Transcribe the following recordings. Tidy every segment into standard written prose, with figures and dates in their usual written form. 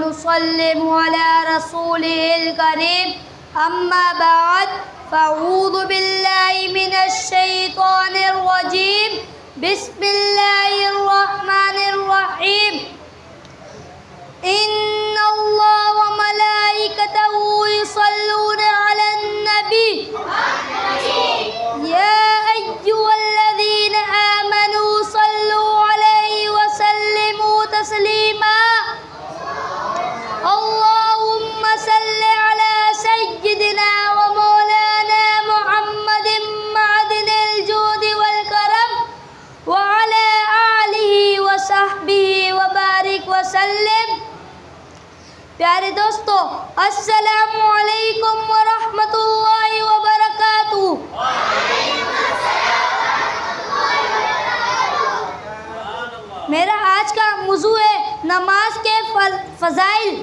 ونسلم على رسوله الكريم أما بعد فأعوذ بالله من الشيطان الرجيم بسم الله الرحمن الرحيم إن الله وملائكته يصلون على النبي يا أيها الذين آمنوا صلوا عليه وسلموا تسليما اللهم صل على سيدنا ومولانا محمد معدن الجود والكرم وعلى آله وصحبه وبارك وسلم. پیارے دوستو، السلام علیکم ورحمۃ اللہ وبرکاتہ. میرا آج کا موضوع ہے نماز کے فضائل.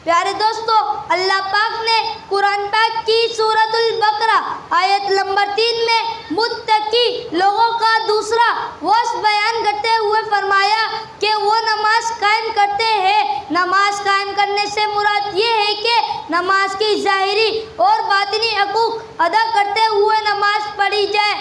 پیارے دوستو، اللہ پاک نے قرآن پاک کی سورۃ البقرہ آیت نمبر 3 میں متقی لوگوں کا دوسرا وصف بیان کرتے ہوئے فرمایا کہ وہ نماز قائم کرتے ہیں. نماز قائم کرنے سے مراد یہ ہے کہ نماز کی ظاہری اور باطنی حقوق ادا کرتے ہوئے نماز پڑھی جائے.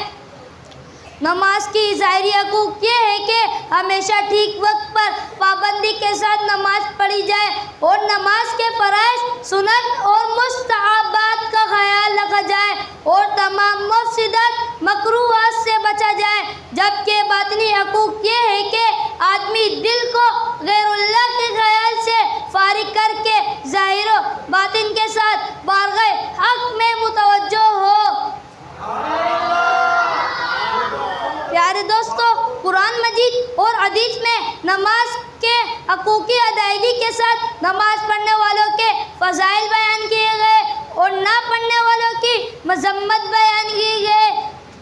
نماز کی ظاہری حقوق یہ ہے کہ ہمیشہ ٹھیک وقت پر پابندی کے ساتھ نماز پڑھی جائے اور نماز کے فرائض، سنن اور مستحبات کا خیال رکھا جائے اور تمام مفسدات مکروہات سے بچا جائے. جبکہ باطنی حقوق یہ ہے کہ آدمی دل کو غیر اللہ کے خیال سے فارغ کر کے ظاہر و باطن کے ساتھ بارگاہ حق میں متوجہ ہو. پیارے دوستو، قرآن مجید اور حدیث میں نماز کے حقوق کی ادائیگی کے ساتھ نماز پڑھنے والوں کے فضائل بیان کیے گئے اور نہ پڑھنے والوں کی مذمت بیان کی گئی.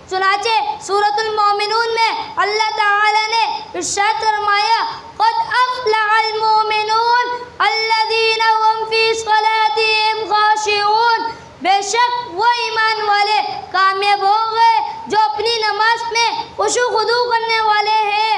چنانچہ سورۃ المومنون میں اللہ تعالی نے ارشاد فرمایا قد افلح المؤمنون الذین هم فی صلاتهم خاشعون. بے شک وہ ایمان والے کامیاب ہو گئے جو اپنی نماز میں خشوع و خضوع کرنے والے ہیں.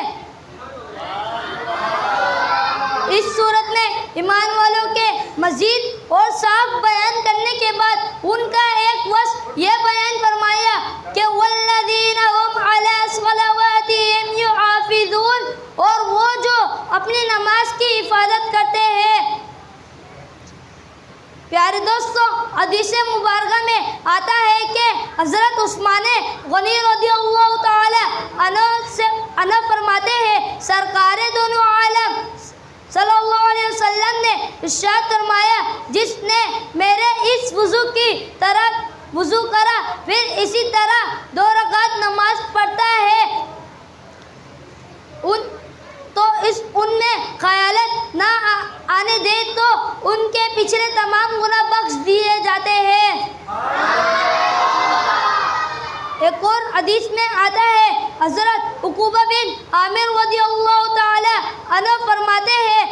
اس صورت میں ایمان والوں کے مزید اور صاف بیان کرنے کے بعد ان کا ایک وصف یہ بیان فرمایا کہ والذین هم علی صلواتهم یحافظون، اور وہ جو اپنی نماز کی حفاظت کرتے ہیں. پیارے دوستو، حدیث مبارکہ میں آتا ہے کہ حضرت عثمان غنی رضی اللہ تعالی عنہ فرماتے ہیں سرکار دونوں عالم صلی اللہ علیہ وسلم نے ارشاد فرمایا جس نے میرے اس وضو کی طرح وضو کرا پھر اسی طرح 2 رکعت نماز پڑھتا ہے تو ان میں خیالت نہ آنے دے تو ان کے پچھلے تمام گناہ بخش دیے جاتے ہیں. ایک اور حدیث میں آتا ہے حضرت عقبہ بن عامر رضی اللہ تعالی عنہ فرماتے ہیں،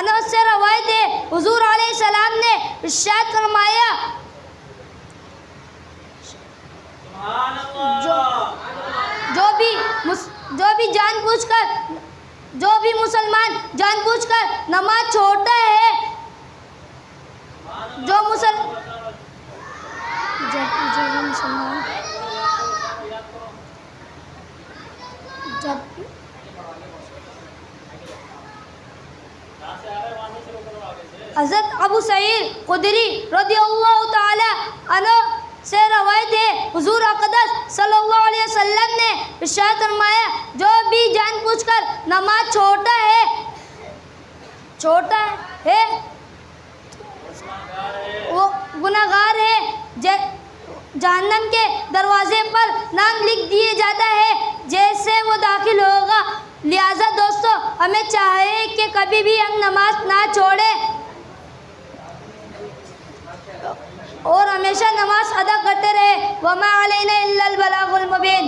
انس سے روایت ہے حضور علیہ السلام نے ارشاد فرمایا جو بھی مسلمان جان بوجھ کر نماز چھوڑتا ہے حضرت ابو سعید خدری رضی اللہ تعالی عنہ سے روایت ہے حضور اقدس صلی اللہ علیہ وسلم نے ارشاد فرمایا جو بھی جان بوجھ کر نماز چھوڑتا ہے وہ گناہگار ہے. جہنم کے دروازے پر نام لکھ دیے جاتا ہے جیسے وہ داخل ہوگا. لہذا دوستو، ہمیں چاہیے کہ کبھی بھی ہم نماز نہ چھوڑیں اور ہمیشہ نماز ادا کرتے رہے. وما علینا الا البلاغ المبین.